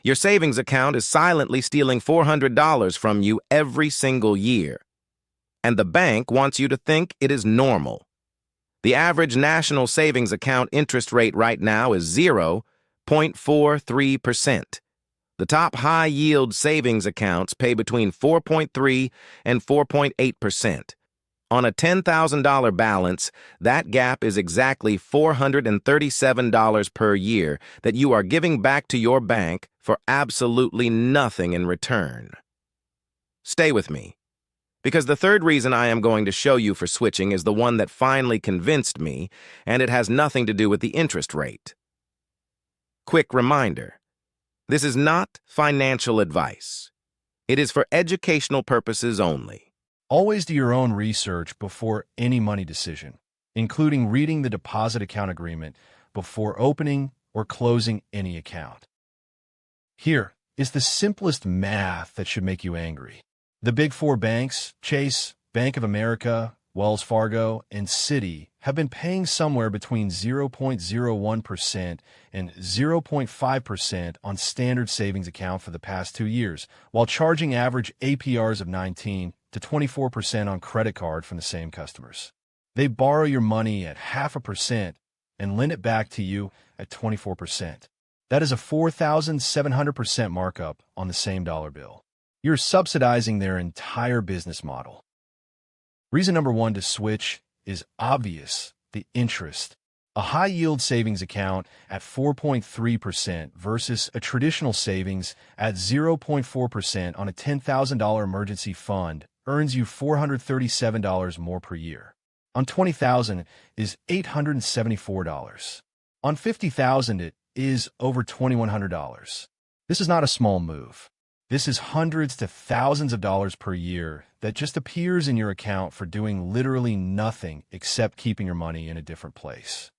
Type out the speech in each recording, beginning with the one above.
Your savings account is silently stealing $400 from you every single year. And the bank wants you to think it is normal. The average national savings account interest rate right now is 0.43%. The top high-yield savings accounts pay between 4.3 and 4.8%. On a $10,000 balance, that gap is exactly $437 per year that you are giving back to your bank for absolutely nothing in return. Stay with me, because the third reason I am going to show you for switching is the one that finally convinced me, and it has nothing to do with the interest rate. Quick reminder, this is not financial advice. It is for educational purposes only. Always do your own research before any money decision, including reading the deposit account agreement before opening or closing any account. Here is the simplest math that should make you angry. The big four banks, Chase, Bank of America, Wells Fargo, and Citi, have been paying somewhere between 0.01% and 0.5% on standard savings account for the past 2 years, while charging average APRs of 19 to 24% on credit card from the same customers. They borrow your money at 0.5% and lend it back to you at 24%. That is a 4,700% markup on the same dollar bill. You're subsidizing their entire business model. Reason number one to switch is obvious: the interest. A high-yield savings account at 4.3% versus a traditional savings at 0.4% on a $10,000 emergency fund earns you $437 more per year. On $20,000 is $874. On $50,000 it is over $2,100. This is not a small move. This is hundreds to thousands of dollars per year that just appears in your account for doing literally nothing except keeping your money in a different place.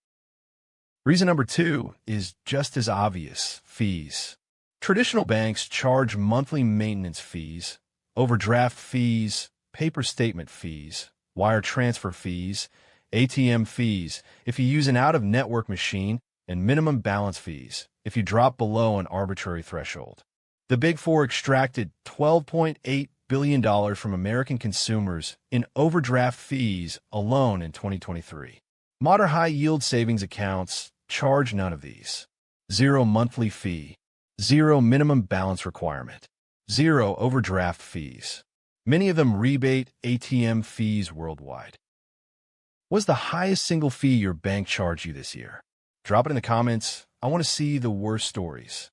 Reason number two is just as obvious: fees. Traditional banks charge monthly maintenance fees, overdraft fees, paper statement fees, wire transfer fees, ATM fees if you use an out-of-network machine, and minimum balance fees if you drop below an arbitrary threshold. The Big Four extracted $12.8 billion from American consumers in overdraft fees alone in 2023. Modern high-yield savings accounts charge none of these. 0 monthly fee, 0 minimum balance requirement, 0 overdraft fees. Many of them rebate ATM fees worldwide. What's the highest single fee your bank charged you this year? Drop it in the comments. I want to see the worst stories.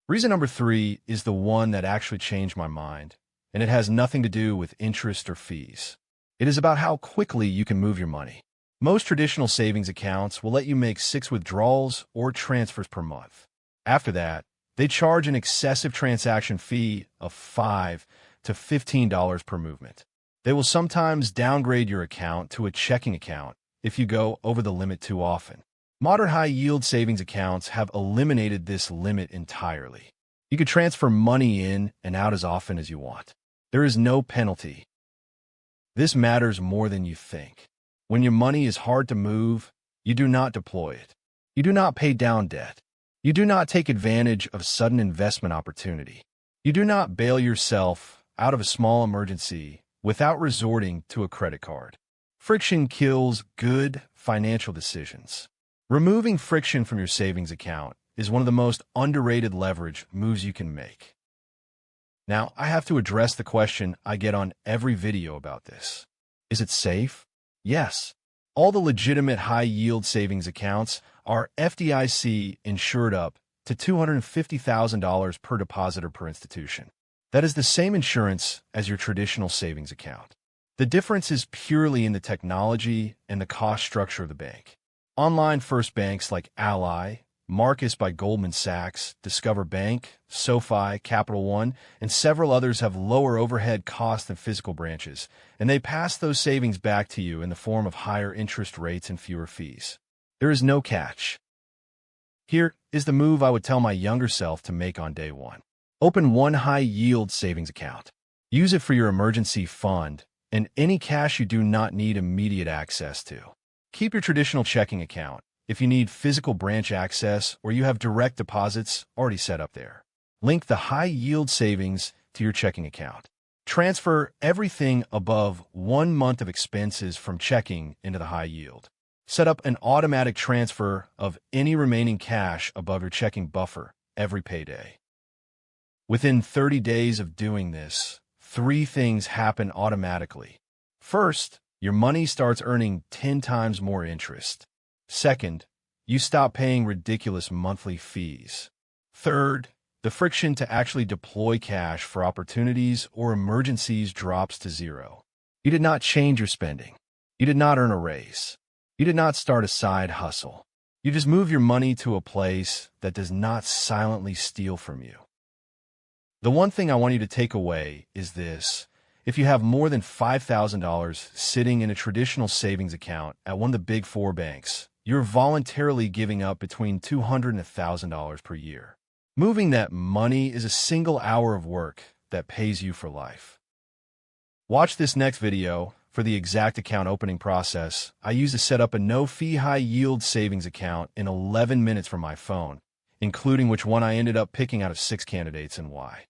Reason number three is the one that actually changed my mind, and it has nothing to do with interest or fees. It is about how quickly you can move your money. Most traditional savings accounts will let you make 6 withdrawals or transfers per month. After that, they charge an excessive transaction fee of $5 to $15 per movement. They will sometimes downgrade your account to a checking account if you go over the limit too often. Modern high-yield savings accounts have eliminated this limit entirely. You can transfer money in and out as often as you want. There is no penalty. This matters more than you think. When your money is hard to move, you do not deploy it. You do not pay down debt. You do not take advantage of sudden investment opportunity. You do not bail yourself out of a small emergency without resorting to a credit card. Friction kills good financial decisions. Removing friction from your savings account is one of the most underrated leverage moves you can make. Now, I have to address the question I get on every video about this. Is it safe? Yes. All the legitimate high-yield savings accounts are FDIC insured up to $250,000 per depositor per institution. That is the same insurance as your traditional savings account. The difference is purely in the technology and the cost structure of the bank. Online first banks like Ally, Marcus by Goldman Sachs, Discover Bank, SoFi, Capital One, and several others have lower overhead costs than physical branches, and they pass those savings back to you in the form of higher interest rates and fewer fees. There is no catch. Here is the move I would tell my younger self to make on day one. Open one high-yield savings account. Use it for your emergency fund and any cash you do not need immediate access to. Keep your traditional checking account if you need physical branch access or you have direct deposits already set up there. Link the high-yield savings to your checking account. Transfer everything above 1 month of expenses from checking into the high yield. Set up an automatic transfer of any remaining cash above your checking buffer every payday. Within 30 days of doing this, 3 things happen automatically. First, your money starts earning 10 times more interest. Second, you stop paying ridiculous monthly fees. Third, the friction to actually deploy cash for opportunities or emergencies drops to 0. You did not change your spending. You did not earn a raise. You did not start a side hustle. You just move your money to a place that does not silently steal from you. The one thing I want you to take away is this. If you have more than $5,000 sitting in a traditional savings account at one of the big 4 banks, you're voluntarily giving up between $200 and $1,000 per year. Moving that money is a single hour of work that pays you for life. Watch this next video for the exact account opening process I use to set up a no-fee high-yield savings account in 11 minutes from my phone, including which one I ended up picking out of 6 candidates and why.